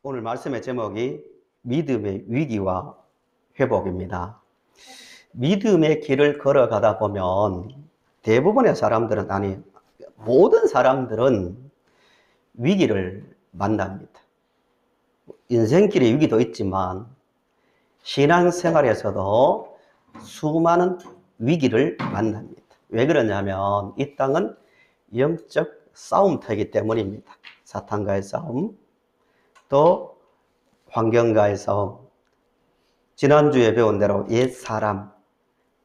오늘 말씀의 제목이 믿음의 위기와 회복입니다. 믿음의 길을 걸어가다 보면 대부분의 사람들은, 아니, 모든 사람들은 위기를 만납니다. 인생길의 위기도 있지만 신앙생활에서도 수많은 위기를 만납니다. 왜 그러냐면 이 땅은 영적 싸움터이기 때문입니다. 사탄과의 싸움, 또 환경과의 싸움, 지난주에 배운 대로 옛 사람,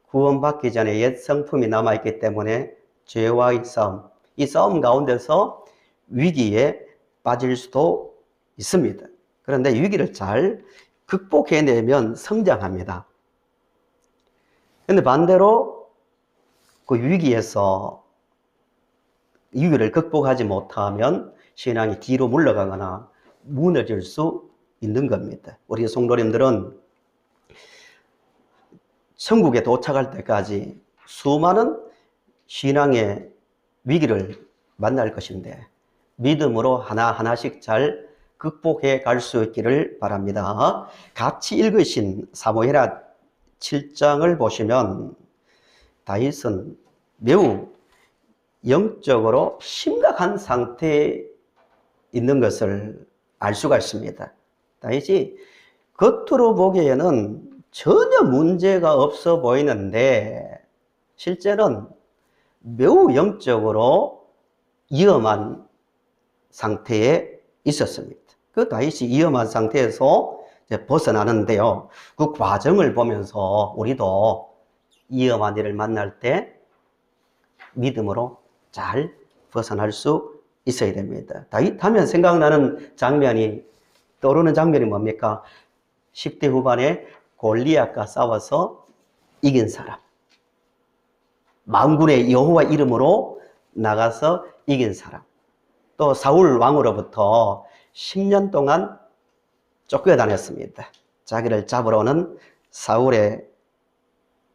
구원받기 전에 옛 성품이 남아있기 때문에 죄와의 싸움, 이 싸움 가운데서 위기에 빠질 수도 있습니다. 그런데 위기를 잘 극복해내면 성장합니다. 그런데 반대로 그 위기에서 위기를 극복하지 못하면 신앙이 뒤로 물러가거나 무너질 수 있는 겁니다. 우리 성도님들은 천국에 도착할 때까지 수많은 신앙의 위기를 만날 것인데 믿음으로 하나하나씩 잘 극복해 갈 수 있기를 바랍니다. 같이 읽으신 사무엘하 7장을 보시면 다윗은 매우 영적으로 심각한 상태에 있는 것을 알 수가 있습니다. 다윗이 겉으로 보기에는 전혀 문제가 없어 보이는데 실제는 매우 영적으로 위험한 상태에 있었습니다. 그 다윗이 위험한 상태에서 이제 벗어나는데요. 그 과정을 보면서 우리도 위험한 일을 만날 때 믿음으로 잘 벗어날 수 있어야 됩니다. 다윗 하면 생각나는 장면이, 떠오르는 장면이 뭡니까? 10대 후반에 골리앗과 싸워서 이긴 사람, 만군의 여호와 이름으로 나가서 이긴 사람, 또 사울 왕으로부터 10년 동안 쫓겨다녔습니다. 자기를 잡으러 오는 사울의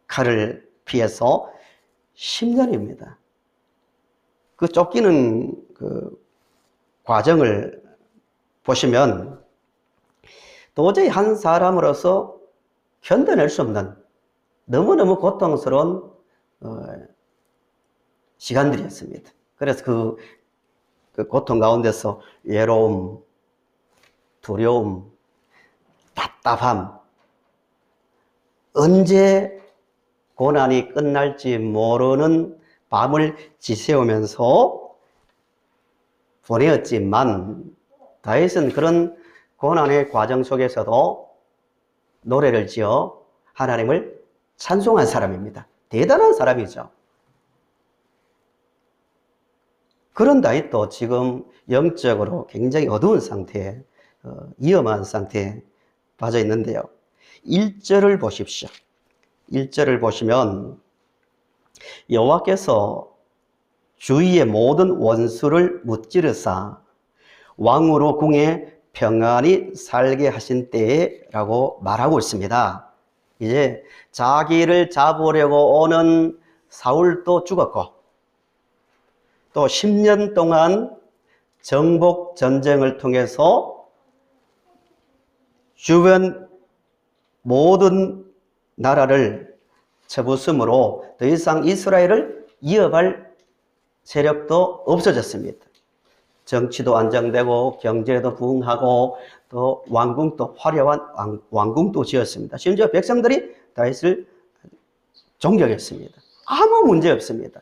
칼을 피해서 10년입니다. 그 쫓기는 그 과정을 보시면 도저히 한 사람으로서 견뎌낼 수 없는 너무너무 고통스러운 시간들이었습니다. 그래서 그 고통 가운데서 외로움, 두려움, 답답함, 언제 고난이 끝날지 모르는 밤을 지새우면서 보내었지만 다윗은 그런 고난의 과정 속에서도 노래를 지어 하나님을 찬송한 사람입니다. 대단한 사람이죠. 그런 다윗도 지금 영적으로 굉장히 어두운 상태에, 위험한 상태에 빠져 있는데요. 1절을 보십시오. 1절을 보시면 여호와께서 주위의 모든 원수를 무찌르사 왕으로 궁에 평안히 살게 하신 때라고 말하고 있습니다. 이제 자기를 잡으려고 오는 사울도 죽었고 또 10년 동안 정복 전쟁을 통해서 주변 모든 나라를 쳐부숨으로 더 이상 이스라엘을 이어갈 세력도 없어졌습니다. 정치도 안정되고 경제도 부흥하고 또 왕궁도 화려한 왕궁도 지었습니다. 심지어 백성들이 다윗을 존경했습니다. 아무 문제 없습니다.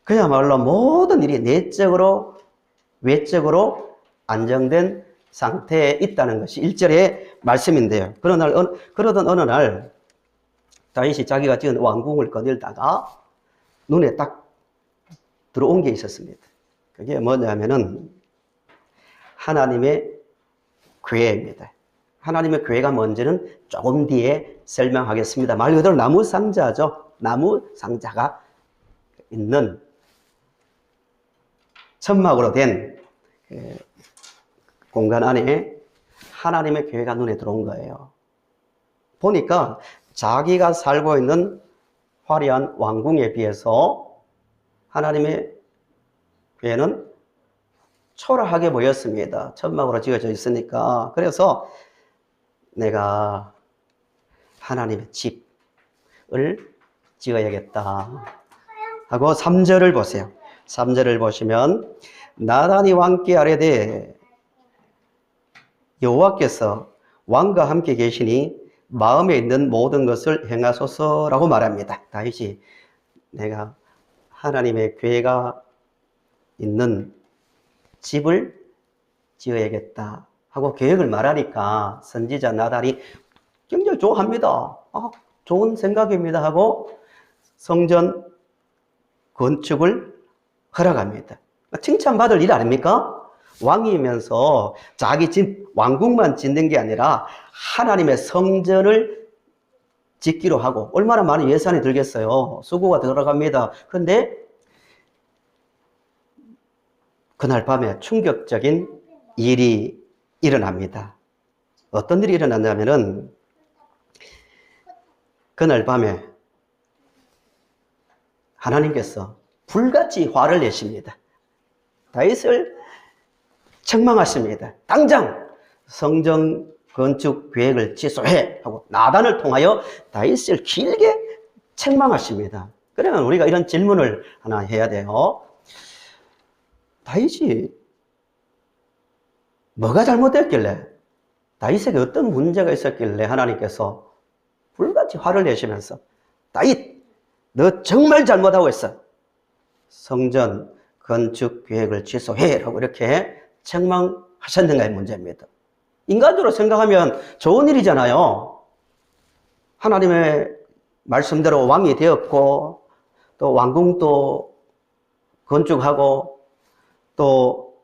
그야말로 모든 일이 내적으로 외적으로 안정된 상태에 있다는 것이 1절의 말씀인데요. 그러던 어느 날 다윗이 자기가 지은 왕궁을 거닐다가 눈에 딱 들어온 게 있었습니다. 그게 뭐냐면은 하나님의 궤입니다. 하나님의 궤가 뭔지는 조금 뒤에 설명하겠습니다. 말 그대로 나무 상자죠. 나무 상자가 있는 천막으로 된 공간 안에 하나님의 궤가 눈에 들어온 거예요. 보니까 자기가 살고 있는 화려한 왕궁에 비해서 하나님의 궤는 초라하게 보였습니다. 천막으로 지어져 있으니까. 그래서 내가 하나님의 집을 지어야겠다 하고 3절을 보세요. 3절을 보시면 나단이 왕께 아뢰되 여호와께서 왕과 함께 계시니 마음에 있는 모든 것을 행하소서라고 말합니다. 다윗이 내가 하나님의 교회가 있는 집을 지어야겠다 하고 계획을 말하니까 선지자 나단이 굉장히 좋아합니다. 좋은 생각입니다 하고 성전 건축을 허락합니다. 칭찬받을 일 아닙니까? 왕이면서 자기 집 왕궁만 짓는 게 아니라 하나님의 성전을 짓기로 하고 얼마나 많은 예산이 들겠어요. 수고가 들어갑니다. 그런데 그날 밤에 충격적인 일이 일어납니다. 어떤 일이 일어났냐면은 그날 밤에 하나님께서 불같이 화를 내십니다. 다윗을 책망하십니다. 당장 성전 건축 계획을 취소해 하고 나단을 통하여 다윗을 길게 책망하십니다. 그러면 우리가 이런 질문을 하나 해야 돼요. 다윗이 뭐가 잘못됐길래, 다윗에게 어떤 문제가 있었길래 하나님께서 불같이 화를 내시면서 다윗 너 정말 잘못하고 있어, 성전 건축 계획을 취소해 라고 이렇게 책망하셨는가의 문제입니다. 인간적으로 생각하면 좋은 일이잖아요. 하나님의 말씀대로 왕이 되었고 또 왕궁도 건축하고 또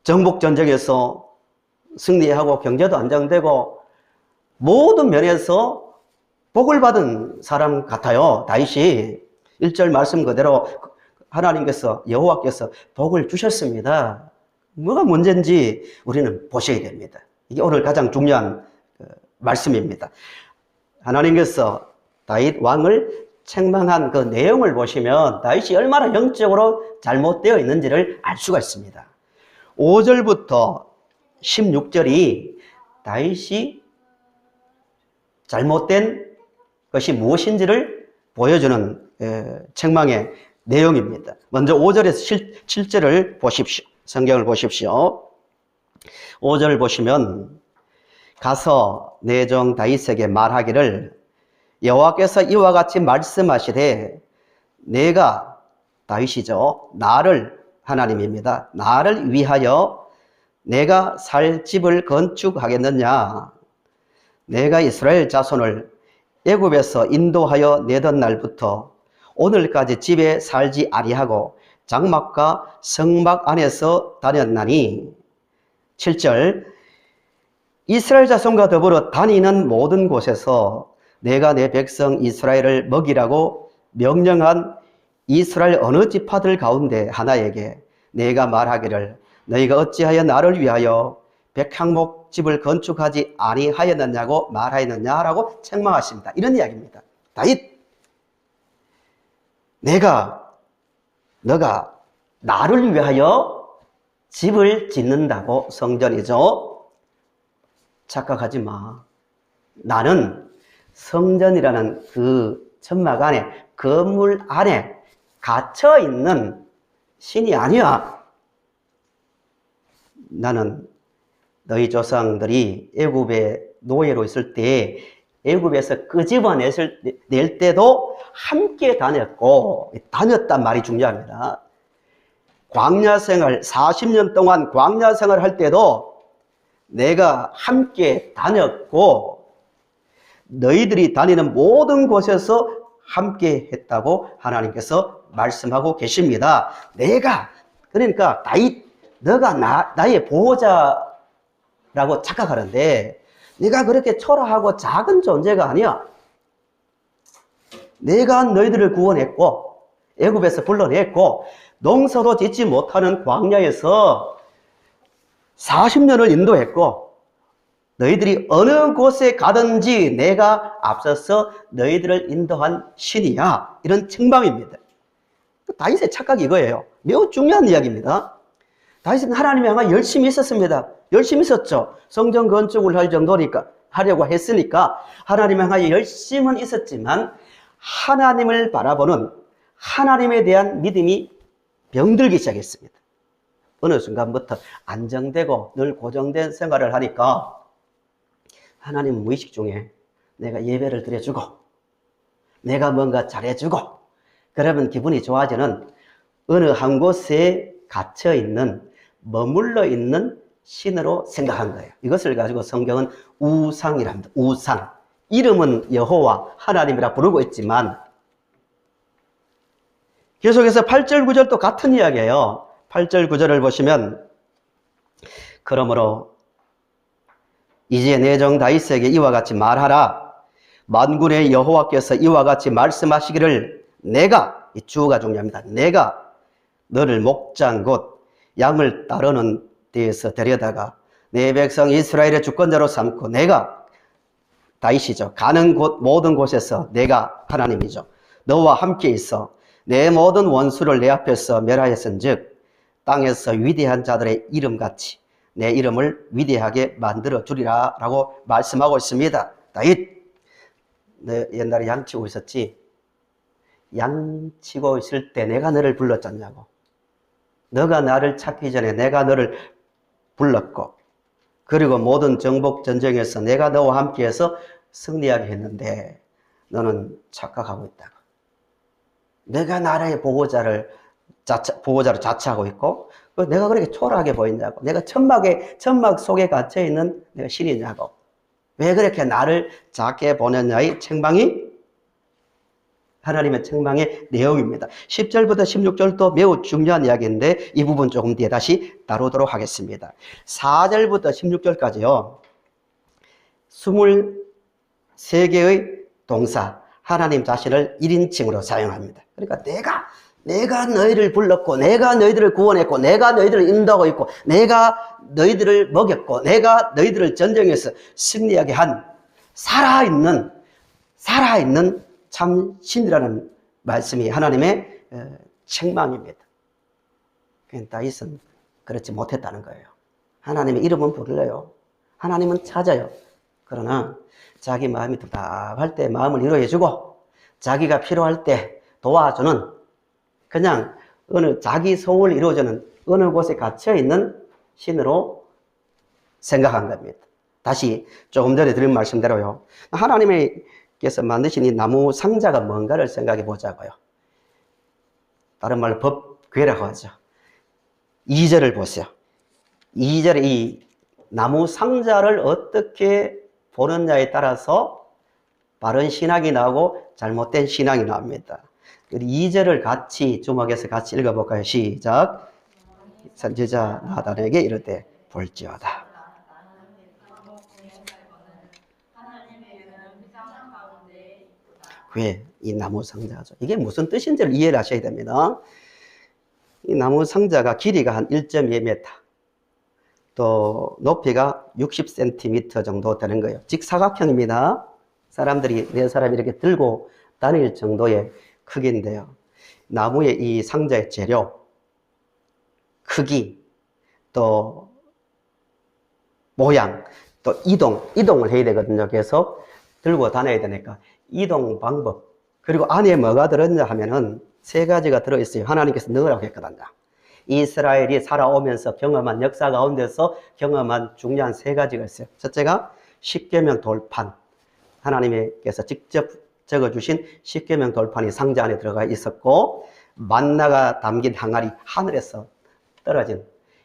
정복전쟁에서 승리하고 경제도 안정되고 모든 면에서 복을 받은 사람 같아요. 다윗이 1절 말씀 그대로 하나님께서 여호와께서 복을 주셨습니다. 뭐가 문제인지 우리는 보셔야 됩니다. 이게 오늘 가장 중요한 말씀입니다. 하나님께서 다윗 왕을 책망한 그 내용을 보시면 다윗이 얼마나 영적으로 잘못되어 있는지를 알 수가 있습니다. 5절부터 16절이 다윗이 잘못된 것이 무엇인지를 보여주는 책망의 내용입니다. 먼저 5절에서 7절을 보십시오. 성경을 보십시오. 5절을 보시면 가서 내 종 다윗에게 말하기를 여호와께서 이와 같이 말씀하시되 내가, 다윗이죠, 나를, 하나님입니다, 나를 위하여 내가 살 집을 건축하겠느냐? 내가 이스라엘 자손을 애굽에서 인도하여 내던 날부터 오늘까지 집에 살지 아니하고 장막과 성막 안에서 다녔나니. 7절 이스라엘 자손과 더불어 다니는 모든 곳에서 내가 내 백성 이스라엘을 먹이라고 명령한 이스라엘 어느 지파들 가운데 하나에게 내가 말하기를 너희가 어찌하여 나를 위하여 백향목 집을 건축하지 아니하였느냐고 말하였느냐라고 책망하십니다. 이런 이야기입니다. 다윗, 너가 나를 위하여 집을 짓는다고, 성전이죠. 착각하지 마. 나는 성전이라는 그 천막 안에, 건물 안에 갇혀 있는 신이 아니야. 나는 너희 조상들이 애굽의 노예로 있을 때 애굽에서 끄집어낼 때도 함께 다녔고, 다녔단 말이 중요합니다. 광야 생활 40년 동안 광야 생활 할 때도 내가 함께 다녔고 너희들이 다니는 모든 곳에서 함께 했다고 하나님께서 말씀하고 계십니다. 그러니까 다윗, 너가 나의 보호자라고 착각하는데 네가 그렇게 초라하고 작은 존재가 아니야. 내가 너희들을 구원했고 애굽에서 불러냈고 농사도 짓지 못하는 광야에서 40년을 인도했고 너희들이 어느 곳에 가든지 내가 앞서서 너희들을 인도한 신이야. 이런 책망입니다. 다윗의 착각이 이거예요. 매우 중요한 이야기입니다. 다윗은 하나님을 향해 열심히 있었습니다. 열심히 있었죠. 성전 건축을 할 정도니까, 하려고 했으니까 하나님을 향해 열심은 있었지만 하나님을 바라보는 하나님에 대한 믿음이 병들기 시작했습니다. 어느 순간부터 안정되고 늘 고정된 생활을 하니까 하나님 무의식 중에 내가 예배를 드려주고 내가 뭔가 잘해주고 그러면 기분이 좋아지는 어느 한 곳에 갇혀있는 머물러 있는 신으로 생각한 거예요. 이것을 가지고 성경은 우상이랍니다. 우상. 이름은 여호와 하나님이라 부르고 있지만 계속해서 8절 9절도 같은 이야기예요. 8절 9절을 보시면 그러므로 이제 내 종 다윗에게 이와 같이 말하라. 만군의 여호와께서 이와 같이 말씀하시기를 내가, 이 주어가 중요합니다. 내가 너를 목장 곧 양을 따르는 데에서 데려다가 내 백성 이스라엘의 주권자로 삼고 내가 다윗이죠. 가는 곳 모든 곳에서 내가 하나님이죠. 너와 함께 있어 내 모든 원수를 내 앞에서 멸하였은즉 땅에서 위대한 자들의 이름같이 내 이름을 위대하게 만들어 주리라 라고 말씀하고 있습니다. 다윗, 너 옛날에 양치고 있었지? 양치고 있을 때 내가 너를 불렀잖냐고. 너가 나를 찾기 전에 내가 너를 불렀고 그리고 모든 정복 전쟁에서 내가 너와 함께해서 승리하게 했는데 너는 착각하고 있다고. 내가 나라의 보호자로 자처하고 있고 내가 그렇게 초라하게 보이냐고. 내가 천막 속에 갇혀있는 내가 신이냐고. 왜 그렇게 나를 작게 보느냐의 책망이 하나님의 책망의 내용입니다. 10절부터 16절도 매우 중요한 이야기인데 이 부분 조금 뒤에 다시 다루도록 하겠습니다. 4절부터 16절까지요. 23개의 동사 하나님 자신을 1인칭으로 사용합니다. 그러니까 내가 너희를 불렀고 내가 너희들을 구원했고 내가 너희들을 인도하고 있고 내가 너희들을 먹였고 내가 너희들을 전쟁에서 승리하게 한 살아있는 참 신이라는 말씀이 하나님의 책망입니다. 다윗은 그렇지 못했다는 거예요. 하나님의 이름은 불러요. 하나님은 찾아요. 그러나 자기 마음이 답답할 때 마음을 위로해주고 자기가 필요할 때 도와주는 그냥 자기 소원을 이루어주는 어느 곳에 갇혀있는 신으로 생각한 겁니다. 다시 조금 전에 드린 말씀대로요. 하나님께서 만드신 이 나무 상자가 뭔가를 생각해 보자고요. 다른 말로 법궤라고 하죠. 2절을 보세요. 2절에 이 나무 상자를 어떻게 보느냐에 따라서 바른 신앙이 나오고 잘못된 신앙이 나옵니다. 2절을 같이 주목해서 같이 읽어볼까요? 시작. 선지자 나단에게 이르되 볼지어다. 왜? 이 나무 상자죠. 이게 무슨 뜻인지를 이해를 하셔야 됩니다. 이 나무 상자가 길이가 한 1.2m, 또 높이가 60cm 정도 되는 거예요. 직사각형입니다. 네 사람이 이렇게 들고 다닐 정도의 크기인데요. 나무의 이 상자의 재료, 크기, 또 모양, 또 이동을 해야 되거든요. 계속 들고 다녀야 되니까 이동 방법, 그리고 안에 뭐가 들었냐 하면은 3가지가 들어있어요. 하나님께서 넣으라고 했거든요. 이스라엘이 살아오면서 경험한 역사 가운데서 경험한 중요한 3가지가 있어요. 첫째가 십계명 돌판, 하나님께서 직접 적어주신 십계명 돌판이 상자 안에 들어가 있었고, 만나가 담긴 항아리, 하늘에서 떨어진,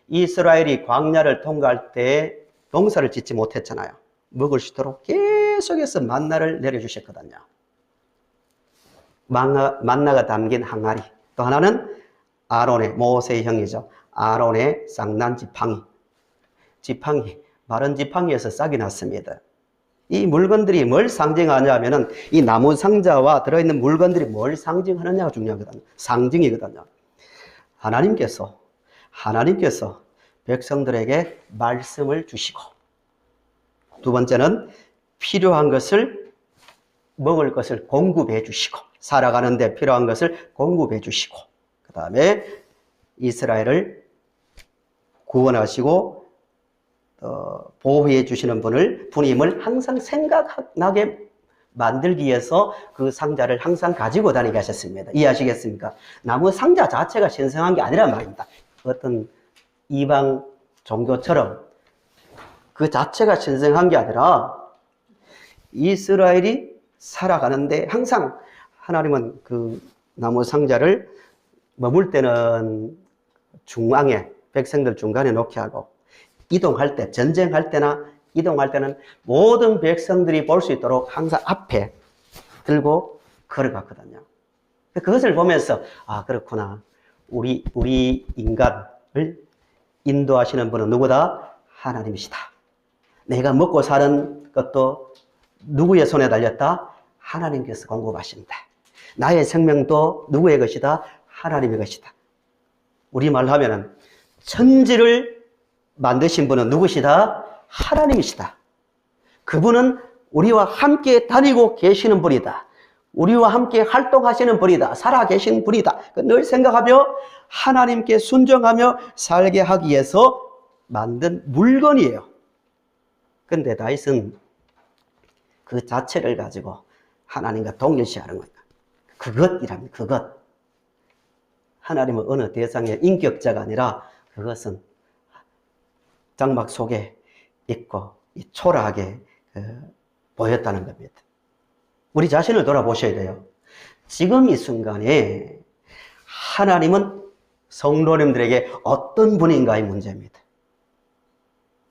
이스라엘이 광야를 통과할 때 농사를 짓지 못했잖아요. 먹을 수 있도록 계속해서 만나를 내려주셨거든요. 만나가 담긴 항아리. 또 하나는 아론의, 모세의 형이죠. 아론의 쌍난 지팡이, 마른 지팡이에서 싹이 났습니다. 이 물건들이 뭘 상징하냐 하면은 이 나무 상자와 들어있는 물건들이 뭘 상징하느냐가 중요하거든요. 상징이거든요. 하나님께서 백성들에게 말씀을 주시고, 두 번째는 필요한 것을, 먹을 것을 공급해 주시고, 살아가는데 필요한 것을 공급해 주시고, 그 다음에 이스라엘을 구원하시고 보호해 주시는 분임을 항상 생각나게 만들기 위해서 그 상자를 항상 가지고 다니게 하셨습니다. 이해하시겠습니까? 나무 상자 자체가 신성한 게 아니란 말입니다. 어떤 이방 종교처럼 그 자체가 신성한 게 아니라 이스라엘이 살아가는데 항상 하나님은 그 나무 상자를 머물 때는 중앙에 백성들 중간에 놓게 하고 이동할 때, 전쟁할 때나 이동할 때는 모든 백성들이 볼 수 있도록 항상 앞에 들고 걸어갔거든요. 그것을 보면서 아 그렇구나. 우리 인간을 인도하시는 분은 누구다? 하나님이시다. 내가 먹고 사는 것도 누구의 손에 달렸다? 하나님께서 공급하신다. 나의 생명도 누구의 것이다? 하나님의 것이다. 우리말로 하면은 천지를 만드신 분은 누구시다? 하나님이시다. 그분은 우리와 함께 다니고 계시는 분이다. 우리와 함께 활동하시는 분이다. 살아계신 분이다. 늘 생각하며 하나님께 순종하며 살게 하기 위해서 만든 물건이에요. 근데 다윗은 그 자체를 가지고 하나님과 동일시하는 거예요. 그것이랍니다. 그것. 하나님은 어느 대상의 인격자가 아니라 그것은 장막 속에 있고 초라하게 보였다는 겁니다. 우리 자신을 돌아보셔야 돼요. 지금 이 순간에 하나님은 성도님들에게 어떤 분인가의 문제입니다.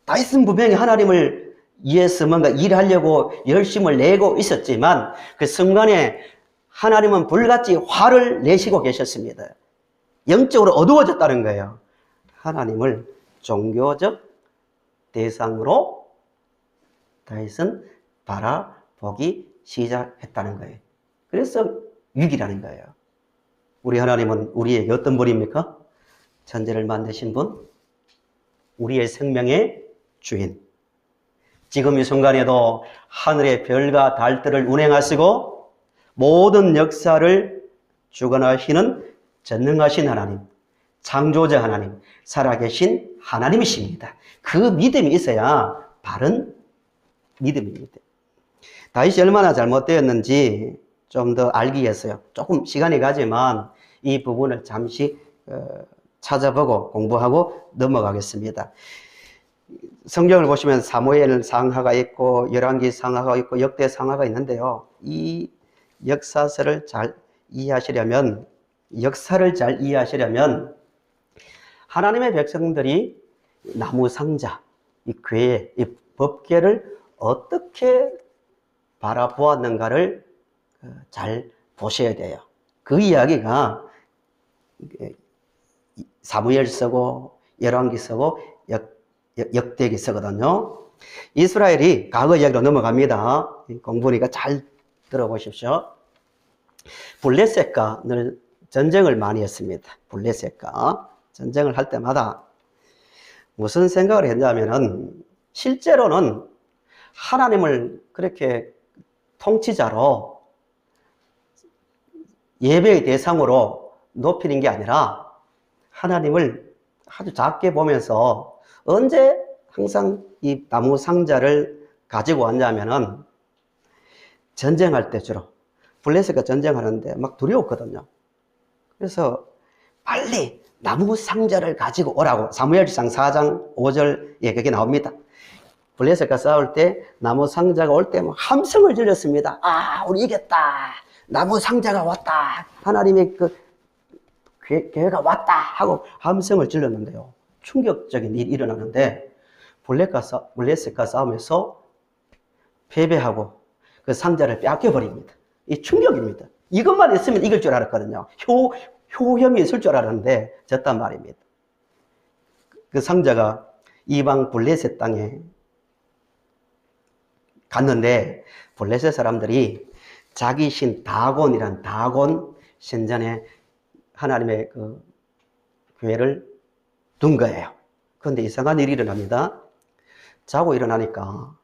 다윗은 분명히 하나님을 위해서 뭔가 일하려고 열심을 내고 있었지만 그 순간에 하나님은 불같이 화를 내시고 계셨습니다. 영적으로 어두워졌다는 거예요. 하나님을 종교적 대상으로 다윗은 바라보기 시작했다는 거예요. 그래서 위기라는 거예요. 우리 하나님은 우리에게 어떤 분입니까? 천지를 만드신 분, 우리의 생명의 주인. 지금 이 순간에도 하늘의 별과 달들을 운행하시고 모든 역사를 주관하시는 전능하신 하나님, 창조자 하나님, 살아계신 하나님이십니다. 그 믿음이 있어야 바른 믿음입니다. 다윗이 얼마나 잘못되었는지 좀 더 알기 위해서요. 조금 시간이 가지만 이 부분을 잠시 찾아보고 공부하고 넘어가겠습니다. 성경을 보시면 사무엘 상하가 있고 열왕기 상하가 있고 역대 상하가 있는데요. 이 역사를 잘 이해하시려면 하나님의 백성들이 나무 상자, 이 궤, 이 법궤를 어떻게 바라보았는가를 잘 보셔야 돼요. 그 이야기가 사무엘서고 열왕기서고 역대기서거든요. 이스라엘이 과거 이야기로 넘어갑니다. 공부니까 잘 들어보십시오. 블레셋과 늘 전쟁을 많이 했습니다. 블레셋과 전쟁을 할 때마다 무슨 생각을 했냐면은 실제로는 하나님을 그렇게 통치자로 예배의 대상으로 높이는 게 아니라 하나님을 아주 작게 보면서 언제 항상 이 나무 상자를 가지고 왔냐면은 전쟁할 때 주로 블레셋과 전쟁하는데 막 두려웠거든요. 그래서 빨리 나무 상자를 가지고 오라고 사무엘상 4장 5절에 그게 나옵니다. 블레셋과 싸울 때 나무 상자가 올 때 함성을 질렀습니다. 아, 우리 이겼다. 나무 상자가 왔다. 하나님의 그 계획가 왔다 하고 함성을 질렀는데요. 충격적인 일이 일어나는데 블레셋과 싸움에서 패배하고 그 상자를 빼앗겨버립니다. 이 충격입니다. 이것만 있으면 이길 줄 알았거든요. 효염이 있을 줄 알았는데 졌단 말입니다. 그 상자가 이방 블레셋 땅에 갔는데 블레셋 사람들이 자기 신 다곤이란 다곤 신전에 하나님의 그 교회를 둔 거예요. 그런데 이상한 일이 일어납니다. 자고 일어나니까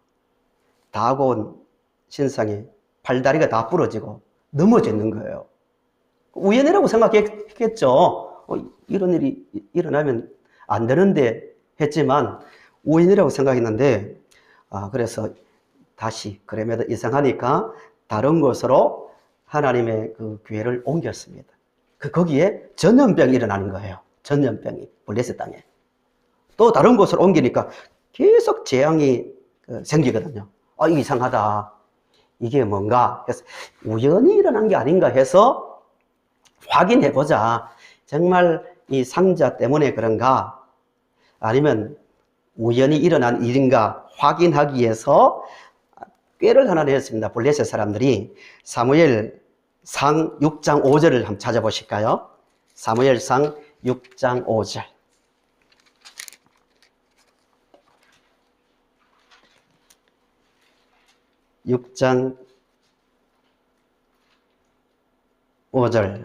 다곤 신상에 팔다리가 다 부러지고 넘어져 있는 거예요. 우연이라고 생각했겠죠. 이런 일이 일어나면 안 되는데 했지만 우연이라고 생각했는데, 그래서 다시 그럼에도 이상하니까 다른 곳으로 하나님의 그 교회를 옮겼습니다. 거기에 전염병이 일어나는 거예요. 전염병이 블레셋 땅에. 또 다른 곳으로 옮기니까 계속 재앙이 생기거든요. 이게 이상하다. 이게 뭔가 해서 우연히 일어난 게 아닌가 해서 확인해보자. 정말 이 상자 때문에 그런가? 아니면 우연히 일어난 일인가 확인하기 위해서 꾀를 하나 내었습니다. 블레셋 사람들이. 사무엘상 6장 5절을 한번 찾아보실까요? 사무엘상 6장 5절. 6장 5절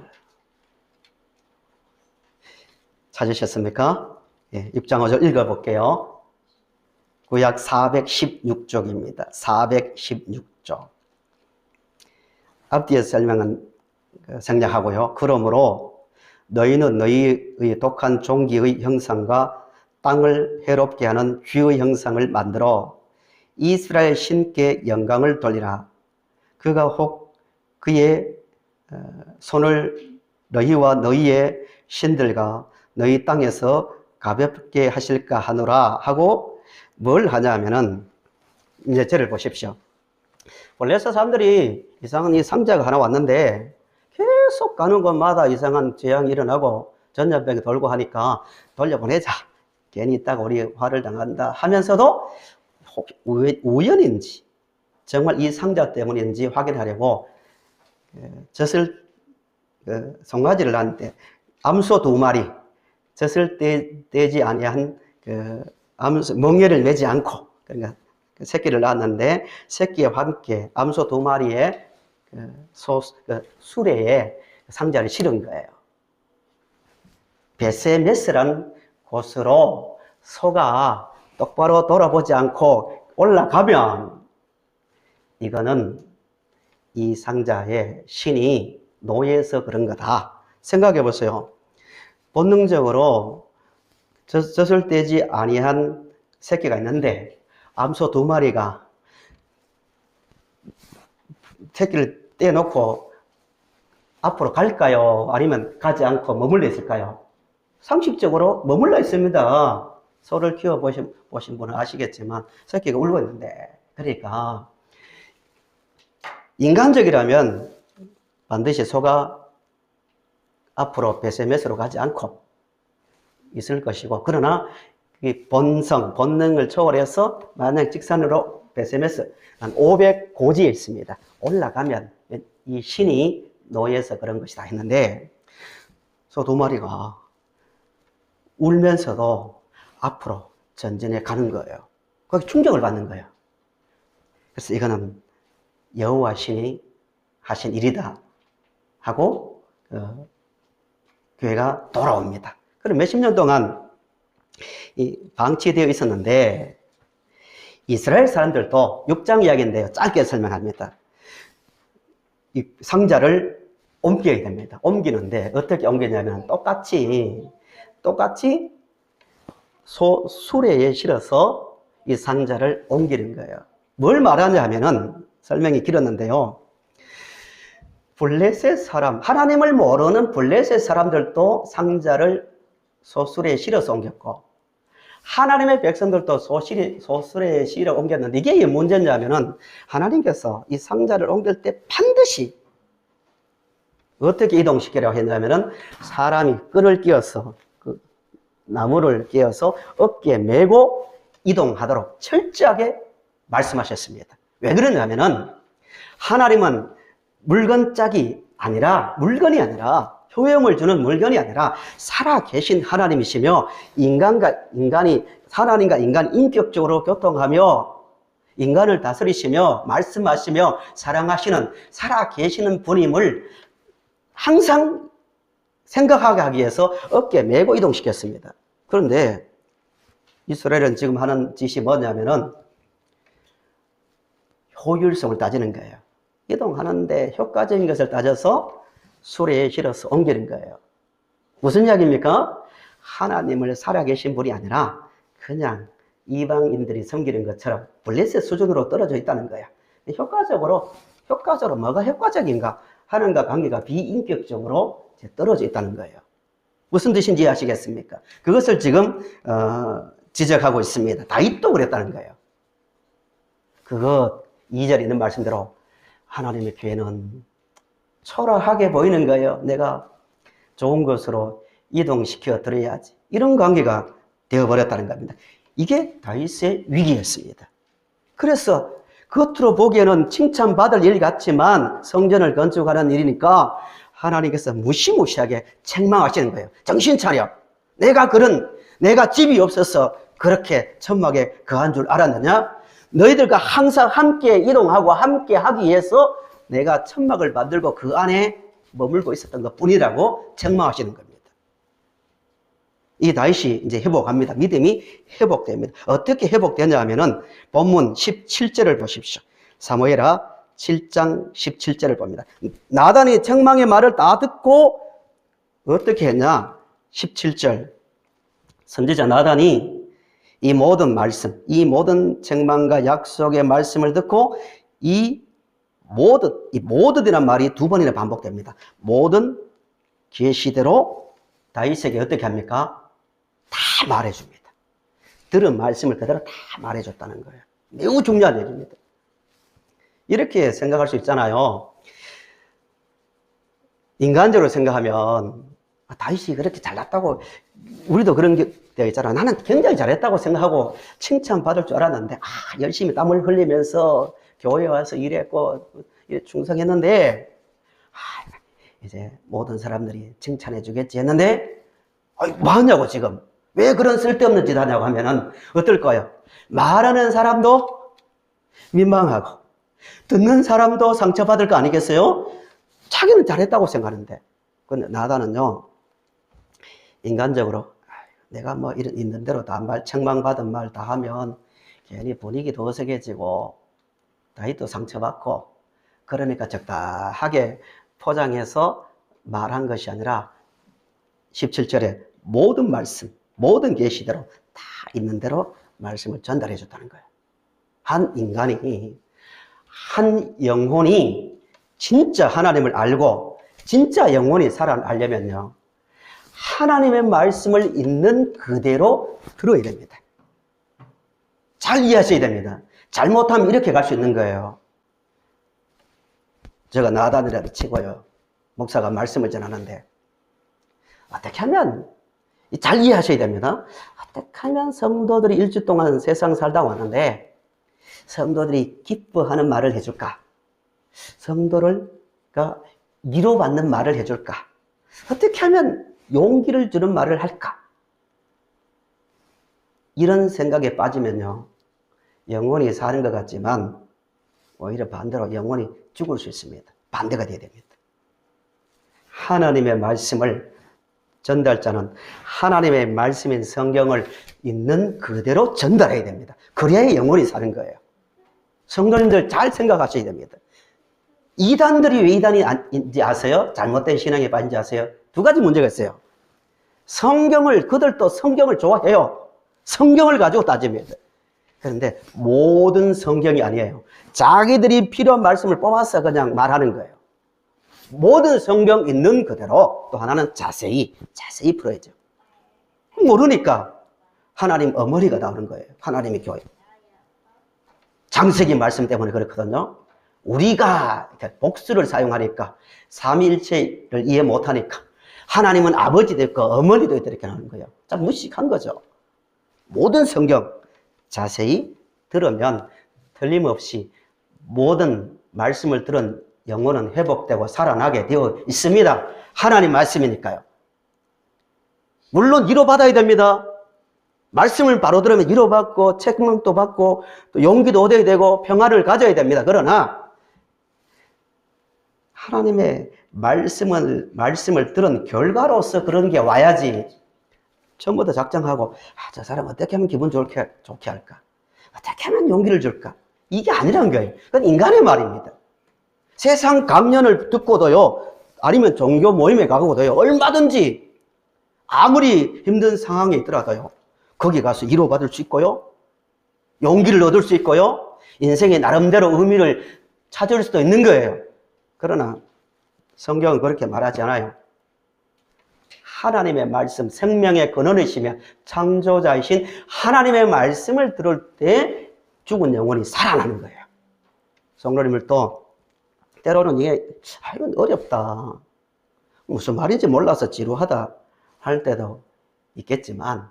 찾으셨습니까? 예, 6장 5절 읽어볼게요. 구약 416쪽입니다. 416쪽. 앞뒤에 설명은 생략하고요. 그러므로 너희는 너희의 독한 종기의 형상과 땅을 해롭게 하는 쥐의 형상을 만들어 이스라엘 신께 영광을 돌리라. 그가 혹 그의 손을 너희와 너희의 신들과 너희 땅에서 가볍게 하실까 하노라 하고 뭘 하냐면은 이제 저를 보십시오. 블레셋 사람들이 이상한 이 상자가 하나 왔는데 계속 가는 곳마다 이상한 재앙이 일어나고 전염병이 돌고 하니까 돌려보내자. 괜히 있다가 우리 화를 당한다 하면서도 우연인지 정말 이 상자 때문인지 확인하려고 젖을 송아지를 낳았는데 암소 2마리 젖을 떼지 아니한 멍에를 매지 않고 그러니까 새끼를 낳았는데 새끼와 함께 암소 2마리의 수레에 상자를 실은 거예요. 베세메스라는 곳으로 소가 똑바로 돌아보지 않고 올라가면 이거는 이 상자의 신이 노예해서 그런 거다. 생각해 보세요. 본능적으로 젖을 떼지 아니한 새끼가 있는데 암소 2마리가 새끼를 떼놓고 앞으로 갈까요? 아니면 가지 않고 머물러 있을까요? 상식적으로 머물러 있습니다. 소를 키워보신 분은 아시겠지만 새끼가 울고 있는데 그러니까 인간적이라면 반드시 소가 앞으로 베세메스로 가지 않고 있을 것이고 그러나 이 본능을 초월해서 만약 직선으로 베세메스 한 500고지에 있습니다. 올라가면 이 신이 노예해서 그런 것이다 했는데 소 2마리가 울면서도 앞으로 전진해 가는 거예요. 거기 충격을 받는 거예요. 그래서 이거는 여호와 신이 하신 일이다 하고 교회가 돌아옵니다. 그럼 몇십 년 동안 방치되어 있었는데 이스라엘 사람들도 6장 이야기인데요. 짧게 설명합니다. 이 상자를 옮겨야 됩니다. 옮기는데 어떻게 옮기냐면 똑같이 수레에 실어서 이 상자를 옮기는 거예요. 뭘 말하냐면은 설명이 길었는데요. 블레셋 사람, 하나님을 모르는 블레셋 사람들도 상자를 소수레에 실어서 옮겼고 하나님의 백성들도 소수레에 실어 옮겼는데 이게 왜 문제냐면은 하나님께서 이 상자를 옮길 때 반드시 어떻게 이동시키라고 했냐면은 사람이 끈을 끼워서 나무를 끼워서 어깨에 메고 이동하도록 철저하게 말씀하셨습니다. 왜 그러냐면은 하나님은 물건이 아니라 효용을 주는 물건이 아니라 살아계신 하나님이시며 하나님과 인간이 인격적으로 교통하며 인간을 다스리시며 말씀하시며 사랑하시는 살아계시는 분임을 항상 생각하게 하기 위해서 어깨에 메고 이동시켰습니다. 그런데 이스라엘은 지금 하는 짓이 뭐냐면은 효율성을 따지는 거예요. 이동하는데 효과적인 것을 따져서 수레에 실어서 옮기는 거예요. 무슨 이야기입니까? 하나님을 살아계신 분이 아니라 그냥 이방인들이 섬기는 것처럼 블레셋 수준으로 떨어져 있다는 거야. 효과적으로 뭐가 효과적인가? 하나님과 관계가 비인격적으로 떨어져 있다는 거예요. 무슨 뜻인지 아시겠습니까? 그것을 지금 지적하고 있습니다. 다윗도 그랬다는 거예요. 그것 2절에 있는 말씀대로 하나님의 교회는 초라하게 보이는 거예요. 내가 좋은 것으로 이동시켜 드려야지. 이런 관계가 되어버렸다는 겁니다. 이게 다윗의 위기였습니다. 그래서 겉으로 보기에는 칭찬받을 일 같지만 성전을 건축하는 일이니까 하나님께서 무시무시하게 책망하시는 거예요. 정신 차려. 내가 집이 없어서 그렇게 천막에 거한 줄 알았느냐? 너희들과 항상 함께 이동하고 함께 하기 위해서 내가 천막을 만들고 그 안에 머물고 있었던 것 뿐이라고 책망하시는 겁니다. 이 다윗이 이제 회복합니다. 믿음이 회복됩니다. 어떻게 회복되냐 하면은 본문 17절을 보십시오. 사무엘하 7장 17절을 봅니다. 나단이 책망의 말을 다 듣고 어떻게 했냐? 17절. 선지자 나단이 이 모든 말씀, 이 모든 책망과 약속의 말씀을 듣고 이 모든이란 말이 두 번이나 반복됩니다. 모든 계시대로 다윗에게 어떻게 합니까? 다 말해줍니다. 들은 말씀을 그대로 다 말해줬다는 거예요. 매우 중요한 얘기입니다. 이렇게 생각할 수 있잖아요. 인간적으로 생각하면 다윗이 그렇게 잘났다고, 우리도 그런 게 되어 있잖아. 나는 굉장히 잘했다고 생각하고 칭찬받을 줄 알았는데 열심히 땀을 흘리면서 교회에 와서 일했고 충성했는데 이제 모든 사람들이 칭찬해 주겠지 했는데 뭐 하냐고 지금. 왜 그런 쓸데없는 짓 하냐고 하면은 어떨 거예요? 말하는 사람도 민망하고 듣는 사람도 상처받을 거 아니겠어요? 자기는 잘했다고 생각하는데. 근데 나단은요, 인간적으로 내가 뭐 있는 대로 다 책망받은 말 다 하면 괜히 분위기도 어색해지고 다윗도 상처받고, 그러니까 적당하게 포장해서 말한 것이 아니라 17절에 모든 말씀, 모든 계시대로 다 있는 대로 말씀을 전달해 줬다는 거예요. 한 인간이, 한 영혼이 진짜 하나님을 알고 진짜 영혼이 살아나려면요, 하나님의 말씀을 있는 그대로 들어야 됩니다. 잘 이해하셔야 됩니다. 잘못하면 이렇게 갈 수 있는 거예요. 제가 나단이라도 치고요, 목사가 말씀을 전하는데 어떻게 하면, 잘 이해하셔야 됩니다. 어떻게 하면 성도들이 일주 동안 세상 살다 왔는데 성도들이 기뻐하는 말을 해줄까? 성도가 위로받는 말을 해줄까? 어떻게 하면 용기를 주는 말을 할까? 이런 생각에 빠지면요, 영혼이 사는 것 같지만 오히려 반대로 영혼이 죽을 수 있습니다. 반대가 돼야 됩니다. 하나님의 말씀을 전달자는 하나님의 말씀인 성경을 있는 그대로 전달해야 됩니다. 그래야 영혼이 사는 거예요. 성도님들 잘 생각하셔야 됩니다. 이단들이 왜 이단인지 아세요? 잘못된 신앙에 빠진지 아세요? 두 가지 문제가 있어요. 그들도 성경을 좋아해요. 성경을 가지고 따집니다. 그런데 모든 성경이 아니에요. 자기들이 필요한 말씀을 뽑아서 그냥 말하는 거예요. 모든 성경 있는 그대로. 또 하나는 자세히 풀어야죠. 모르니까 하나님 어머니가 나오는 거예요. 하나님의 교회. 창세기 말씀 때문에 그렇거든요. 우리가 복수를 사용하니까, 삼위일체를 이해 못하니까 하나님은 아버지도 있고 어머니도 있다 이렇게 하는 거예요. 참 무식한 거죠. 모든 성경 자세히 들으면 틀림없이 모든 말씀을 들은 영혼은 회복되고 살아나게 되어 있습니다. 하나님 말씀이니까요. 물론 위로받아야 됩니다. 말씀을 바로 들으면 위로받고 책망도 받고 또 용기도 얻어야 되고 평화를 가져야 됩니다. 그러나 하나님의 말씀을 들은 결과로서 그런 게 와야지, 처음부터 작정하고 저 사람 어떻게 하면 기분 좋게 할까? 어떻게 하면 용기를 줄까? 이게 아니란 거예요. 그건 인간의 말입니다. 세상 강연을 듣고도요, 아니면 종교 모임에 가고도요, 얼마든지 아무리 힘든 상황에 있더라도요, 거기 가서 위로받을 수 있고요. 용기를 얻을 수 있고요. 인생의 나름대로 의미를 찾을 수도 있는 거예요. 그러나 성경은 그렇게 말하지 않아요. 하나님의 말씀, 생명의 근원이시며 창조자이신 하나님의 말씀을 들을 때 죽은 영혼이 살아나는 거예요. 성도님을 또 때로는 이건 어렵다. 무슨 말인지 몰라서 지루하다 할 때도 있겠지만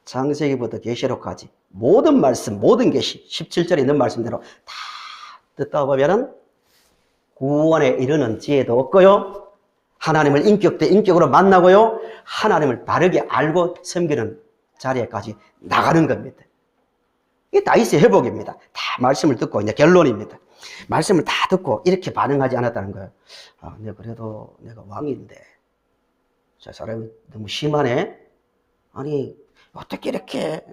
창세기부터 계시록까지 모든 말씀, 모든 계시, 17절에 있는 말씀대로 다 듣다 보면은 구원에 이르는 지혜도 없고요. 하나님을 인격 대 인격으로 만나고요. 하나님을 바르게 알고 섬기는 자리에까지 나가는 겁니다. 이게 다윗의 회복입니다. 다 말씀을 듣고 이제 결론입니다. 말씀을 다 듣고 이렇게 반응하지 않았다는 거예요. 그래도 내가 왕인데 저 사람이 너무 심하네. 아니 어떻게 이렇게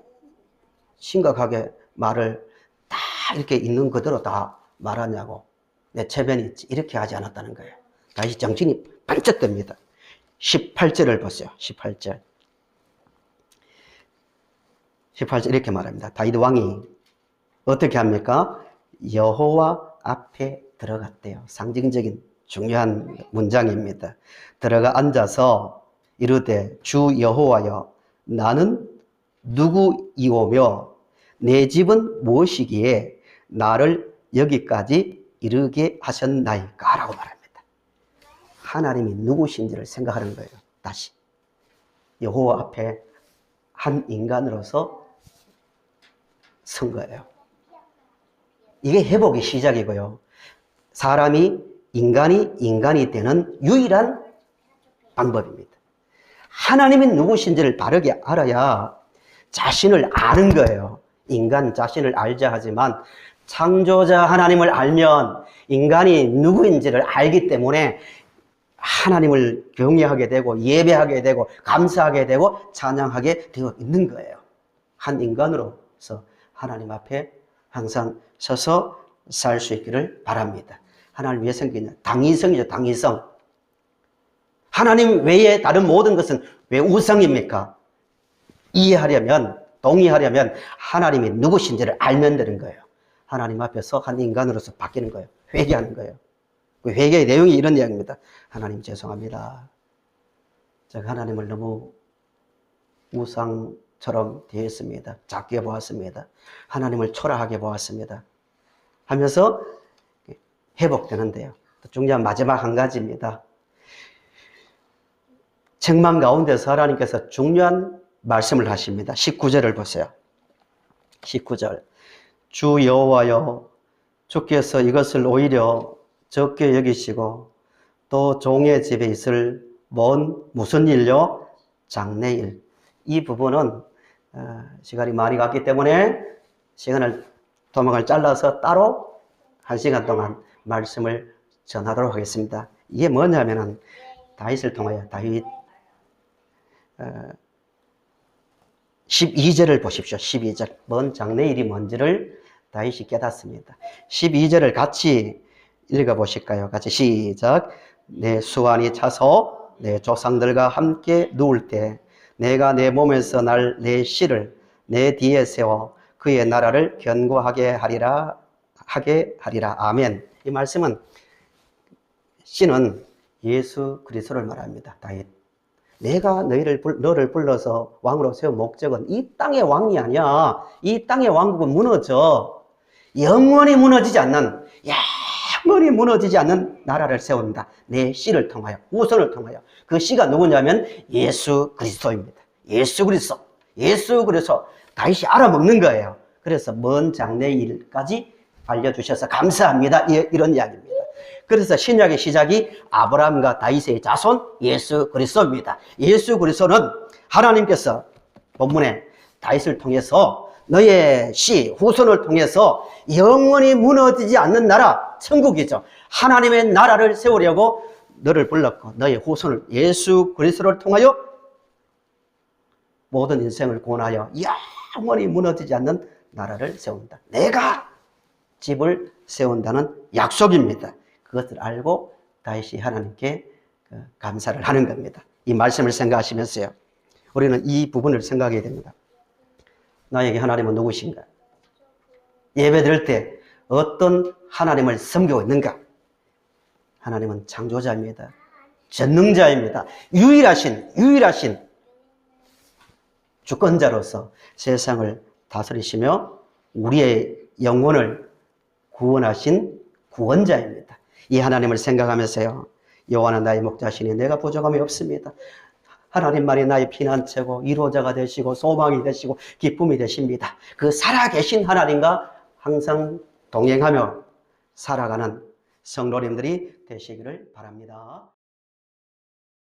심각하게 말을 다 이렇게 있는 그대로 다 말하냐고. 내 체면이 있지. 이렇게 하지 않았다는 거예요. 다시 정신이 반짝 듭니다. 18절을 보세요. 18절 이렇게 말합니다. 다윗 왕이 어떻게 합니까? 여호와 앞에 들어갔대요. 상징적인 중요한 문장입니다. 들어가 앉아서 이르되 주 여호와여 나는 누구이오며 내 집은 무엇이기에 나를 여기까지 이르게 하셨나이까? 라고 말합니다. 하나님이 누구신지를 생각하는 거예요. 다시 여호와 앞에 한 인간으로서 선 거예요. 이게 회복의 시작이고요. 인간이 되는 유일한 방법입니다. 하나님이 누구신지를 바르게 알아야 자신을 아는 거예요. 인간 자신을 알자 하지만 창조자 하나님을 알면 인간이 누구인지를 알기 때문에 하나님을 경외하게 되고 예배하게 되고 감사하게 되고 찬양하게 되어 있는 거예요. 한 인간으로서 하나님 앞에 항상 서서 살 수 있기를 바랍니다. 하나님 왜 생기냐? 당위성이죠. 당위성. 하나님 외에 다른 모든 것은 왜 우상입니까? 이해하려면, 동의하려면 하나님이 누구신지를 알면 되는 거예요. 하나님 앞에서 한 인간으로서 바뀌는 거예요. 회개하는 거예요. 그 회개의 내용이 이런 내용입니다. 하나님 죄송합니다. 제가 하나님을 너무 우상처럼 대했습니다. 작게 보았습니다. 하나님을 초라하게 보았습니다. 하면서 회복되는데요. 또 중요한 마지막 한 가지입니다. 책망 가운데서 하나님께서 중요한 말씀을 하십니다. 19절을 보세요. 19절. 주 여호와여 주께서 이것을 오히려 적게 여기시고 또 종의 집에 있을 무슨 일요? 장래일. 이 부분은 시간이 많이 갔기 때문에 토막을 잘라서 따로 1시간 동안 말씀을 전하도록 하겠습니다. 이게 뭐냐면은 다윗을 통하여 다윗 12절을 보십시오. 12절. 뭔 장래일이 뭔지를 다윗이 깨닫습니다. 12절을 같이 읽어보실까요? 같이 시작. 내 수완이 차서 내 조상들과 함께 누울 때 내가 내 몸에서 날 내 씨를 내 뒤에 세워 그의 나라를 견고하게 하리라. 아멘. 이 말씀은 씨는 예수 그리스도를 말합니다. 다윗. 내가 너를 불러서 왕으로 세운 목적은 이 땅의 왕이 아니야. 이 땅의 왕국은 무너져. 영원히 무너지지 않는 나라를 세운다. 내 씨를 통하여, 후손을 통하여. 그 씨가 누구냐면 예수 그리스도입니다. 예수 그리스도. 다윗이 알아먹는 거예요. 그래서 먼 장래일까지 알려주셔서 감사합니다. 이런 이야기입니다. 그래서 신약의 시작이 아브라함과 다윗의 자손 예수 그리스도입니다. 예수 그리스도는 하나님께서 본문에 다윗을 통해서 너의 후손을 통해서 영원히 무너지지 않는 나라, 천국이죠. 하나님의 나라를 세우려고 너를 불렀고 너의 후손을 예수 그리스도를 통하여 모든 인생을 구원하여 영원히 무너지지 않는 나라를 세운다. 내가 집을 세운다는 약속입니다. 그것을 알고 다윗이 하나님께 감사를 하는 겁니다. 이 말씀을 생각하시면서요. 우리는 이 부분을 생각해야 됩니다. 나에게 하나님은 누구신가? 예배 드릴 때 어떤 하나님을 섬기고 있는가? 하나님은 창조자입니다. 전능자입니다. 유일하신 주권자로서 세상을 다스리시며 우리의 영혼을 구원하신 구원자입니다. 이 하나님을 생각하면서요. 여호와는 나의 목자시니 내가 부족함이 없습니다. 하나님만이 나의 피난처고 위로자가 되시고 소망이 되시고 기쁨이 되십니다. 그 살아계신 하나님과 항상 동행하며 살아가는 성도님들이 되시기를 바랍니다.